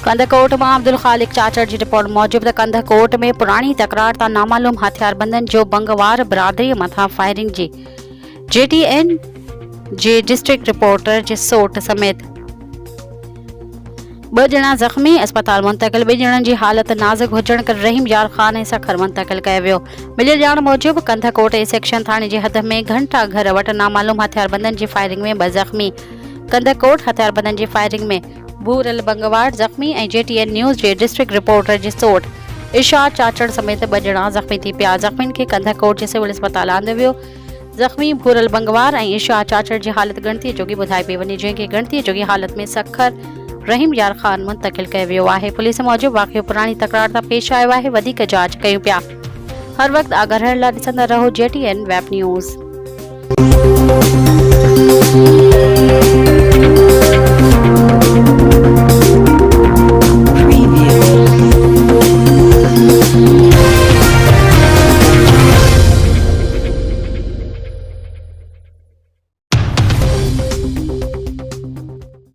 कंधकोट में अब्दुल खालिक चाचड़ की रिपोर्ट मूजिब कंधकोट में पुरानी तकरार ता नामालूम हथियारबंदन जो बंगवार बिरादरी मथा फायरिंग जी JTN जे डिस्ट्रिक्ट रिपोर्टर जे सोट समेत 2 ॼणा ज़ख़्मी अस्पताल मुंतकिल। 2 ॼणनि जी हालत नाज़ुक हुजण करे रहीम यार ख़ान ऐं सखर मुंतकिल कयो वियो। मिलियल ॼाण मूजिब कंधकोट ए सेक्शन थाणे जे हद में घंटा घर वटि नामालूम हथियारबंदन जी फायरिंग में 2 ज़ख़्मी। कंधकोट हथियारबंदन जी फायरिंग में भूरल बंगवार ज़ख़्मी ऐं JTN न्यूज़ जे डिस्ट्रिक्ट रिपोर्टर जी सोट इशाद चाचड़ समेत 2 ॼणा ज़ख़्मी थी पिया। ज़ख़्मियुनि खे कंधकोट जे सिविल अस्पताल आंदो वियो। ज़ख़्मी भूरल बंगवार ऐं इशाद चाचड़ जी हालत गणतीअ जोगी ॿुधाई पई वञे, जंहिंखे गणतीअ जोगी हालत में सखर रहीम यार ख़ान मुंतकिल कयो वियो आहे। पुलिस मूजिब वाक़ियो पुरानी तकरार तां पेश आयो आहे। वधीक जांच कयूं पिया। हर वक़्तु आगाह रहण लाइ ॾिसंदा रहो JTN वेब न्यूज़।